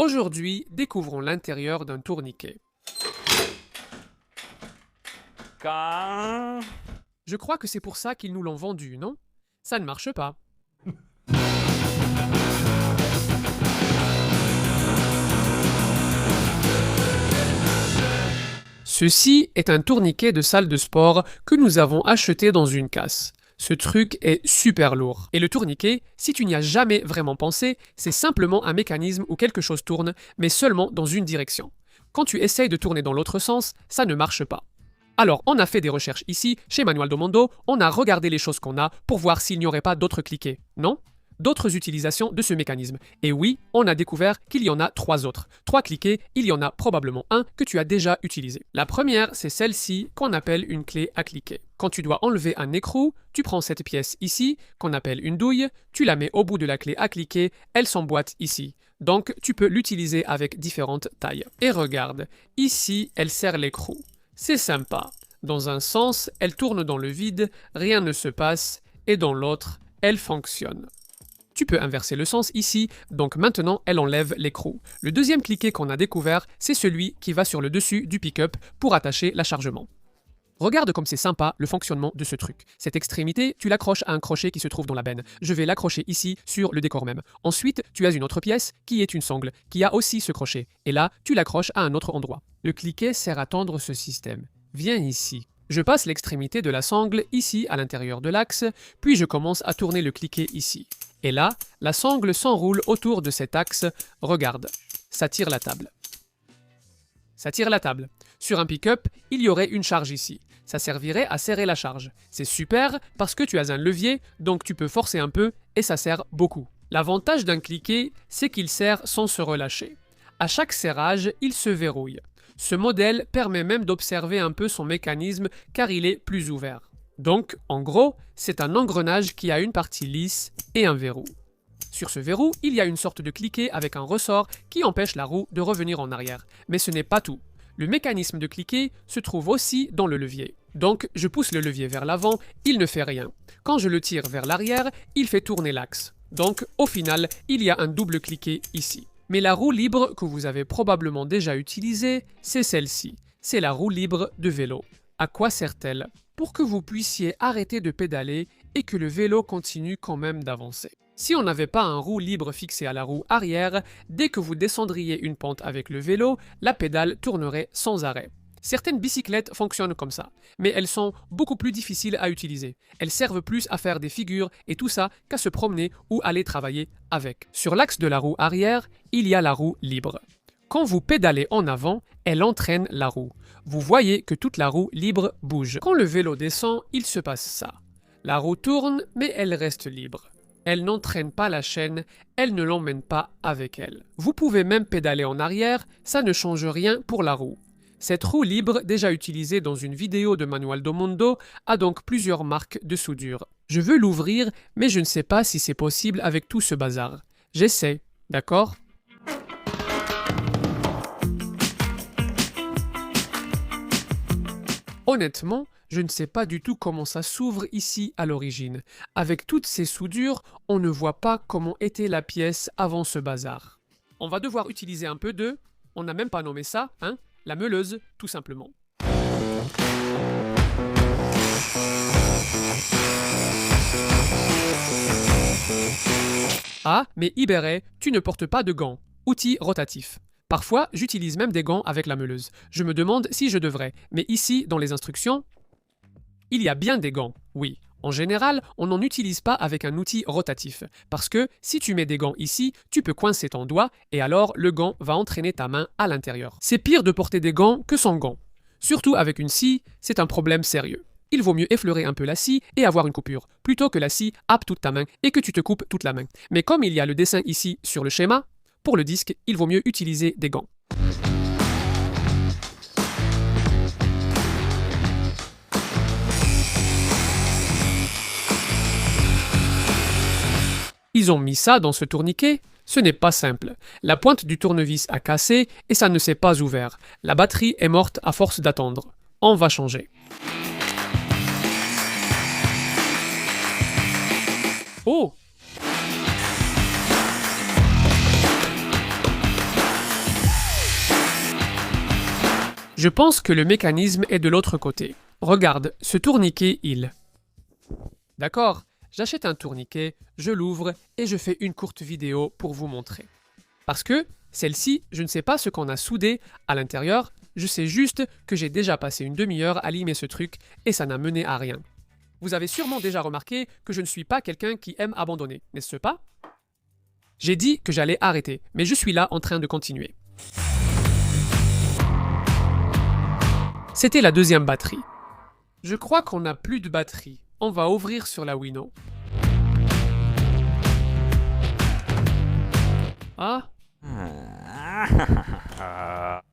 Aujourd'hui, découvrons l'intérieur d'un tourniquet. Quand... Je crois que c'est pour ça qu'ils nous l'ont vendu, non? Ça ne marche pas. Ceci est un tourniquet de salle de sport que nous avons acheté dans une casse. Ce truc est super lourd. Et le tourniquet, si tu n'y as jamais vraiment pensé, c'est simplement un mécanisme où quelque chose tourne, mais seulement dans une direction. Quand tu essayes de tourner dans l'autre sens, ça ne marche pas. Alors, on a fait des recherches ici, chez Manual do Mundo, on a regardé les choses qu'on a pour voir s'il n'y aurait pas d'autres cliquets, non? D'autres utilisations de ce mécanisme. Et oui, on a découvert qu'il y en a 3 autres. 3 cliquets, il y en a probablement un que tu as déjà utilisé. La première, c'est celle-ci qu'on appelle une clé à cliquer. Quand tu dois enlever un écrou, tu prends cette pièce ici, qu'on appelle une douille, tu la mets au bout de la clé à cliquer, elle s'emboîte ici. Donc, tu peux l'utiliser avec différentes tailles. Et regarde, ici, elle serre l'écrou. C'est sympa. Dans un sens, elle tourne dans le vide, rien ne se passe, et dans l'autre, elle fonctionne. Tu peux inverser le sens ici, donc maintenant elle enlève l'écrou. Le deuxième cliquet qu'on a découvert, c'est celui qui va sur le dessus du pick-up pour attacher l'achargement. Regarde comme c'est sympa le fonctionnement de ce truc. Cette extrémité, tu l'accroches à un crochet qui se trouve dans la benne. Je vais l'accrocher ici sur le décor même. Ensuite, tu as une autre pièce qui est une sangle, qui a aussi ce crochet. Et là, tu l'accroches à un autre endroit. Le cliquet sert à tendre ce système. Viens ici. Je passe l'extrémité de la sangle ici à l'intérieur de l'axe, puis je commence à tourner le cliquet ici. Et là, la sangle s'enroule autour de cet axe. Regarde, ça tire la table. Ça tire la table. Sur un pick-up, il y aurait une charge ici. Ça servirait à serrer la charge. C'est super parce que tu as un levier, donc tu peux forcer un peu et ça serre beaucoup. L'avantage d'un cliquet, c'est qu'il serre sans se relâcher. À chaque serrage, il se verrouille. Ce modèle permet même d'observer un peu son mécanisme car il est plus ouvert. Donc, en gros, c'est un engrenage qui a une partie lisse et un verrou. Sur ce verrou, il y a une sorte de cliquet avec un ressort qui empêche la roue de revenir en arrière. Mais ce n'est pas tout. Le mécanisme de cliquet se trouve aussi dans le levier. Donc, je pousse le levier vers l'avant, il ne fait rien. Quand je le tire vers l'arrière, il fait tourner l'axe. Donc, au final, il y a un double cliquet ici. Mais la roue libre que vous avez probablement déjà utilisée, c'est celle-ci. C'est la roue libre de vélo. À quoi sert-elle? Pour que vous puissiez arrêter de pédaler et que le vélo continue quand même d'avancer. Si on n'avait pas un roue libre fixé à la roue arrière, dès que vous descendriez une pente avec le vélo, la pédale tournerait sans arrêt. Certaines bicyclettes fonctionnent comme ça, mais elles sont beaucoup plus difficiles à utiliser. Elles servent plus à faire des figures et tout ça qu'à se promener ou aller travailler avec. Sur l'axe de la roue arrière, il y a la roue libre. Quand vous pédalez en avant, elle entraîne la roue. Vous voyez que toute la roue libre bouge. Quand le vélo descend, il se passe ça. La roue tourne, mais elle reste libre. Elle n'entraîne pas la chaîne, elle ne l'emmène pas avec elle. Vous pouvez même pédaler en arrière, ça ne change rien pour la roue. Cette roue libre, déjà utilisée dans une vidéo de Manual do Mundo, a donc plusieurs marques de soudure. Je veux l'ouvrir, mais je ne sais pas si c'est possible avec tout ce bazar. J'essaie, d'accord ? Honnêtement, je ne sais pas du tout comment ça s'ouvre ici à l'origine. Avec toutes ces soudures, on ne voit pas comment était la pièce avant ce bazar. On va devoir utiliser un peu de... On n'a même pas nommé ça, hein ? La meuleuse, tout simplement. Ah, mais Iberé, tu ne portes pas de gants. Outil rotatif. Parfois, j'utilise même des gants avec la meuleuse. Je me demande si je devrais, mais ici, dans les instructions, il y a bien des gants, oui. En général, on n'en utilise pas avec un outil rotatif, parce que si tu mets des gants ici, tu peux coincer ton doigt et alors le gant va entraîner ta main à l'intérieur. C'est pire de porter des gants que sans gants. Surtout avec une scie, c'est un problème sérieux. Il vaut mieux effleurer un peu la scie et avoir une coupure, plutôt que la scie happe toute ta main et que tu te coupes toute la main. Mais comme il y a le dessin ici sur le schéma, pour le disque, il vaut mieux utiliser des gants. Ils ont mis ça dans ce tourniquet? Ce n'est pas simple. La pointe du tournevis a cassé et ça ne s'est pas ouvert. La batterie est morte à force d'attendre. On va changer. Oh! Je pense que le mécanisme est de l'autre côté. Regarde, ce tourniquet, il... D'accord, j'achète un tourniquet, je l'ouvre et je fais une courte vidéo pour vous montrer. Parce que, celle-ci, je ne sais pas ce qu'on a soudé à l'intérieur, je sais juste que j'ai déjà passé une demi-heure à limer ce truc et ça n'a mené à rien. Vous avez sûrement déjà remarqué que je ne suis pas quelqu'un qui aime abandonner, n'est-ce pas? J'ai dit que j'allais arrêter, mais je suis là en train de continuer. C'était la deuxième batterie. Je crois qu'on n'a plus de batterie. On va ouvrir sur la Wino. Ah?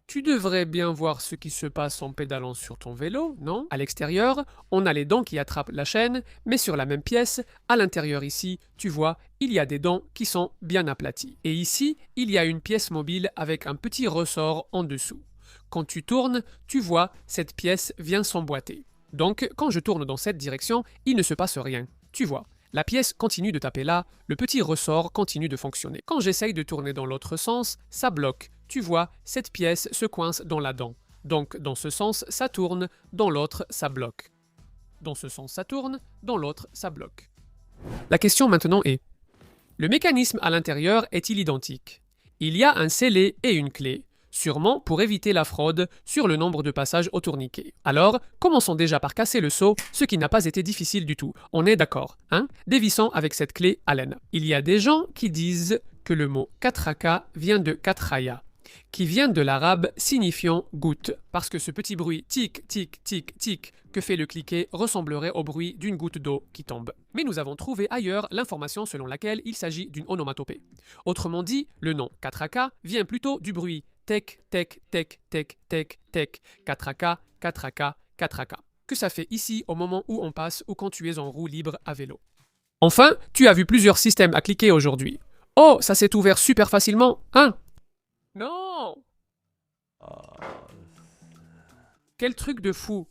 Tu devrais bien voir ce qui se passe en pédalant sur ton vélo, non? À l'extérieur, on a les dents qui attrapent la chaîne, mais sur la même pièce, à l'intérieur ici, tu vois, il y a des dents qui sont bien aplaties. Et ici, il y a une pièce mobile avec un petit ressort en dessous. Quand tu tournes, tu vois, cette pièce vient s'emboîter. Donc, quand je tourne dans cette direction, il ne se passe rien. Tu vois, la pièce continue de taper là, le petit ressort continue de fonctionner. Quand j'essaye de tourner dans l'autre sens, ça bloque. Tu vois, cette pièce se coince dans la dent. Donc, dans ce sens, ça tourne, dans l'autre, ça bloque. Dans ce sens, ça tourne, dans l'autre, ça bloque. La question maintenant est, le mécanisme à l'intérieur est-il identique? Il y a un scellé et une clé. Sûrement pour éviter la fraude sur le nombre de passages au tourniquet. Alors, commençons déjà par casser le seau, ce qui n'a pas été difficile du tout. On est d'accord, hein? Dévissons avec cette clé Allen. Il y a des gens qui disent que le mot katraka vient de katraya, qui vient de l'arabe signifiant goutte, parce que ce petit bruit tic, tic, tic, tic que fait le cliquet ressemblerait au bruit d'une goutte d'eau qui tombe. Mais nous avons trouvé ailleurs l'information selon laquelle il s'agit d'une onomatopée. Autrement dit, le nom katraka vient plutôt du bruit tec, tec, tec, tec, tec, tec, katraka, katraka, katraka, que ça fait ici au moment où on passe ou quand tu es en roue libre à vélo. Enfin, tu as vu plusieurs systèmes à cliquer aujourd'hui. Oh, ça s'est ouvert super facilement, hein? Non! Quel truc de fou!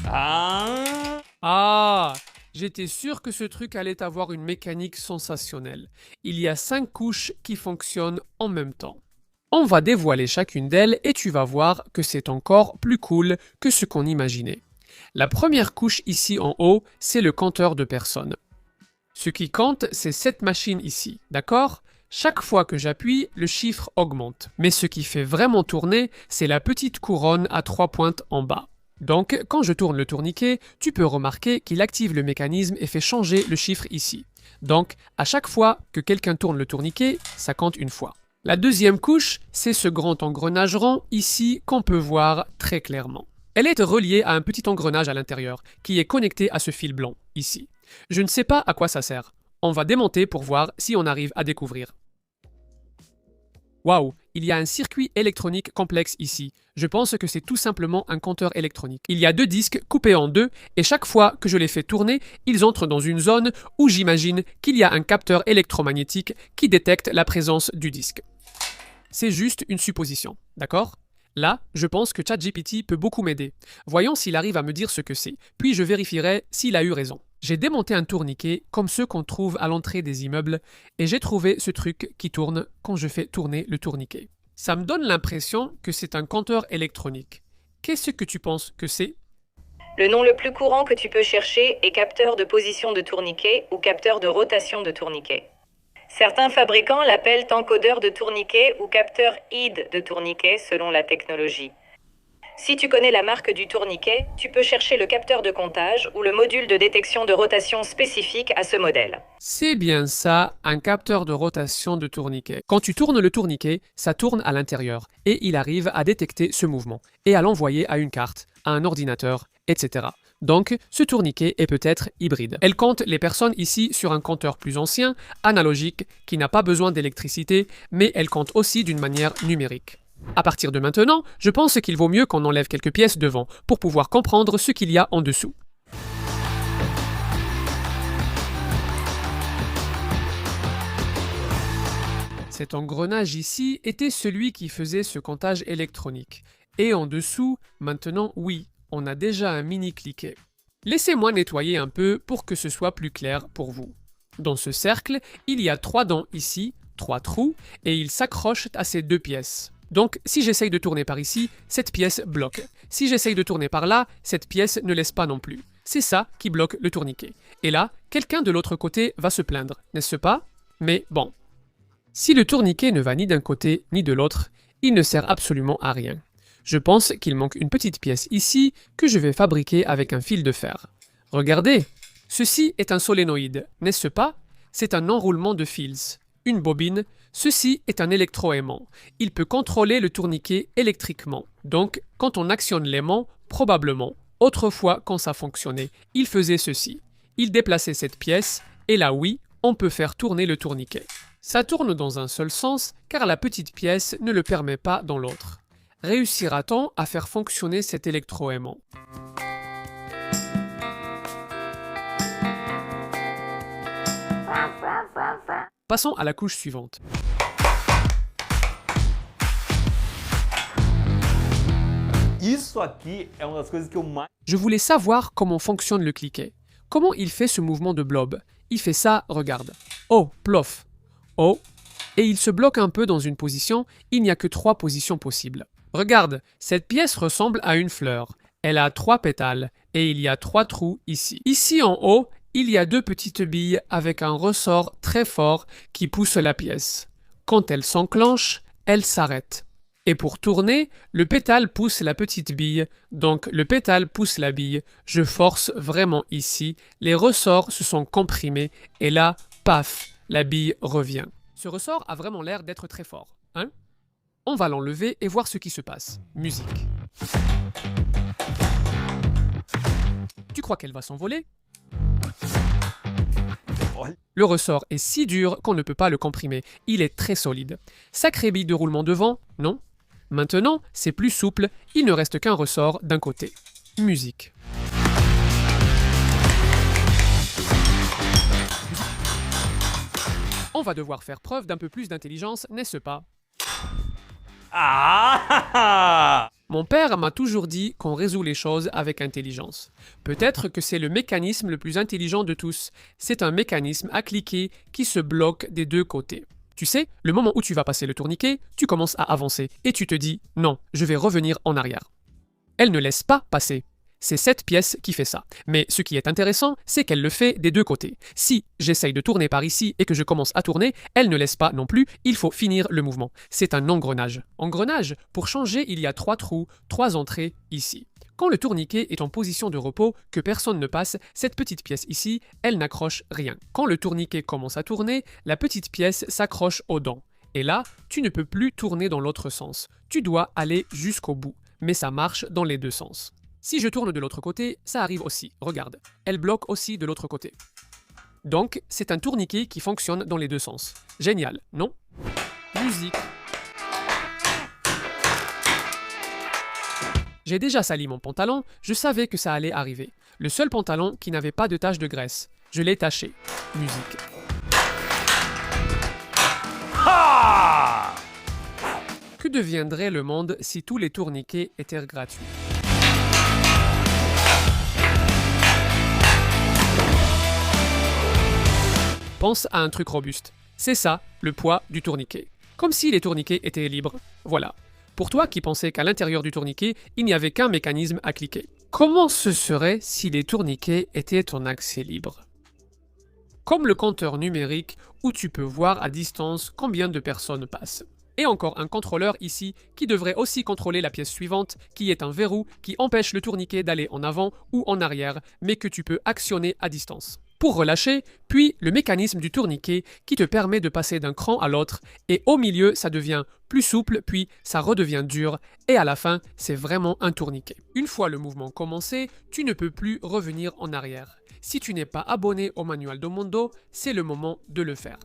Ah! J'étais sûr que ce truc allait avoir une mécanique sensationnelle. Il y a 5 couches qui fonctionnent en même temps. On va dévoiler chacune d'elles et tu vas voir que c'est encore plus cool que ce qu'on imaginait. La première couche ici en haut, c'est le compteur de personnes. Ce qui compte, c'est cette machine ici, d'accord? Chaque fois que j'appuie, le chiffre augmente. Mais ce qui fait vraiment tourner, c'est la petite couronne à 3 pointes en bas. Donc, quand je tourne le tourniquet, tu peux remarquer qu'il active le mécanisme et fait changer le chiffre ici. Donc, à chaque fois que quelqu'un tourne le tourniquet, ça compte une fois. La deuxième couche, c'est ce grand engrenage rond ici qu'on peut voir très clairement. Elle est reliée à un petit engrenage à l'intérieur, qui est connecté à ce fil blanc, ici. Je ne sais pas à quoi ça sert. On va démonter pour voir si on arrive à découvrir. Waouh, il y a un circuit électronique complexe ici. Je pense que c'est tout simplement un compteur électronique. Il y a 2 disques coupés en 2 et chaque fois que je les fais tourner, ils entrent dans une zone où j'imagine qu'il y a un capteur électromagnétique qui détecte la présence du disque. C'est juste une supposition, d'accord? Là, je pense que ChatGPT peut beaucoup m'aider. Voyons s'il arrive à me dire ce que c'est, puis je vérifierai s'il a eu raison. J'ai démonté un tourniquet comme ceux qu'on trouve à l'entrée des immeubles et j'ai trouvé ce truc qui tourne quand je fais tourner le tourniquet. Ça me donne l'impression que c'est un compteur électronique. Qu'est-ce que tu penses que c'est? Le nom le plus courant que tu peux chercher est capteur de position de tourniquet ou capteur de rotation de tourniquet. Certains fabricants l'appellent encodeur de tourniquet ou capteur ID de tourniquet selon la technologie. Si tu connais la marque du tourniquet, tu peux chercher le capteur de comptage ou le module de détection de rotation spécifique à ce modèle. C'est bien ça, un capteur de rotation de tourniquet. Quand tu tournes le tourniquet, ça tourne à l'intérieur et il arrive à détecter ce mouvement et à l'envoyer à une carte, à un ordinateur, etc. Donc, ce tourniquet est peut-être hybride. Elle compte les personnes ici sur un compteur plus ancien, analogique, qui n'a pas besoin d'électricité, mais elle compte aussi d'une manière numérique. À partir de maintenant, je pense qu'il vaut mieux qu'on enlève quelques pièces devant pour pouvoir comprendre ce qu'il y a en dessous. Cet engrenage ici était celui qui faisait ce comptage électronique. Et en dessous, maintenant, oui, on a déjà un mini cliquet. Laissez-moi nettoyer un peu pour que ce soit plus clair pour vous. Dans ce cercle, il y a 3 dents ici, 3 trous et il s'accroche à ces deux pièces. Donc, si j'essaye de tourner par ici, cette pièce bloque. Si j'essaye de tourner par là, cette pièce ne laisse pas non plus. C'est ça qui bloque le tourniquet. Et là, quelqu'un de l'autre côté va se plaindre, n'est-ce pas? Mais bon. Si le tourniquet ne va ni d'un côté ni de l'autre, il ne sert absolument à rien. Je pense qu'il manque une petite pièce ici que je vais fabriquer avec un fil de fer. Regardez, ceci est un solénoïde, n'est-ce pas? C'est un enroulement de fils. Une bobine, ceci est un électroaimant. Il peut contrôler le tourniquet électriquement. Donc, quand on actionne l'aimant, probablement, autrefois quand ça fonctionnait, il faisait ceci. Il déplaçait cette pièce, et là oui, on peut faire tourner le tourniquet. Ça tourne dans un seul sens, car la petite pièce ne le permet pas dans l'autre. Réussira-t-on à faire fonctionner cet électroaimant? Passons à la couche suivante. Isso aqui é uma das coisas que eu mais... Je voulais savoir comment fonctionne le cliquet. Comment il fait ce mouvement de blob? Il fait ça, regarde. Oh, plof. Oh. Et il se bloque un peu dans une position, il n'y a que 3 positions possibles. Regarde, cette pièce ressemble à une fleur. Elle a 3 pétales et il y a 3 trous ici. Ici en haut, il y a 2 petites billes avec un ressort très fort qui pousse la pièce. Quand elle s'enclenche, elle s'arrête. Et pour tourner, le pétale pousse la petite bille, donc le pétale pousse la bille. Je force vraiment ici, les ressorts se sont comprimés et là, paf, la bille revient. Ce ressort a vraiment l'air d'être très fort, hein? On va l'enlever et voir ce qui se passe. Musique. Tu crois qu'elle va s'envoler? Le ressort est si dur qu'on ne peut pas le comprimer. Il est très solide. Sacrée bille de roulement devant, non? Maintenant, c'est plus souple, il ne reste qu'un ressort d'un côté. Musique. On va devoir faire preuve d'un peu plus d'intelligence, n'est-ce pas? Ah! Mon père m'a toujours dit qu'on résout les choses avec intelligence. Peut-être que c'est le mécanisme le plus intelligent de tous. C'est un mécanisme à cliquer qui se bloque des deux côtés. Tu sais, le moment où tu vas passer le tourniquet, tu commences à avancer et tu te dis « Non, je vais revenir en arrière ». Elle ne laisse pas passer. C'est cette pièce qui fait ça. Mais ce qui est intéressant, c'est qu'elle le fait des deux côtés. Si j'essaye de tourner par ici et que je commence à tourner, elle ne laisse pas non plus, il faut finir le mouvement. C'est un engrenage. Engrenage, pour changer, il y a 3 trous, 3 entrées ici. Quand le tourniquet est en position de repos, que personne ne passe, cette petite pièce ici, elle n'accroche rien. Quand le tourniquet commence à tourner, la petite pièce s'accroche aux dents. Et là, tu ne peux plus tourner dans l'autre sens. Tu dois aller jusqu'au bout. Mais ça marche dans les deux sens. Si je tourne de l'autre côté, ça arrive aussi. Regarde, elle bloque aussi de l'autre côté. Donc, c'est un tourniquet qui fonctionne dans les deux sens. Génial, non? Musique. J'ai déjà sali mon pantalon, je savais que ça allait arriver. Le seul pantalon qui n'avait pas de tache de graisse. Je l'ai taché. Musique. Ha! Que deviendrait le monde si tous les tourniquets étaient gratuits? Pense à un truc robuste. C'est ça, le poids du tourniquet. Comme si les tourniquets étaient libres. Voilà. Pour toi qui pensais qu'à l'intérieur du tourniquet, il n'y avait qu'un mécanisme à cliquer. Comment ce serait si les tourniquets étaient en accès libre? Comme le compteur numérique où tu peux voir à distance combien de personnes passent. Et encore un contrôleur ici qui devrait aussi contrôler la pièce suivante, qui est un verrou qui empêche le tourniquet d'aller en avant ou en arrière, mais que tu peux actionner à distance. Pour relâcher, puis le mécanisme du tourniquet qui te permet de passer d'un cran à l'autre, et au milieu ça devient plus souple, puis ça redevient dur, et à la fin c'est vraiment un tourniquet. Une fois le mouvement commencé, tu ne peux plus revenir en arrière. Si tu n'es pas abonné au manual Domondo, c'est le moment de le faire.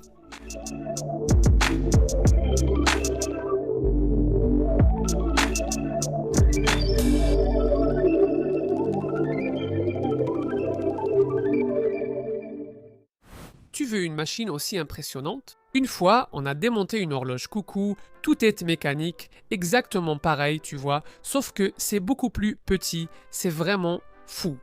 Tu veux une machine aussi impressionnante? Une fois, on a démonté une horloge coucou, tout est mécanique, exactement pareil, tu vois, sauf que c'est beaucoup plus petit, c'est vraiment fou.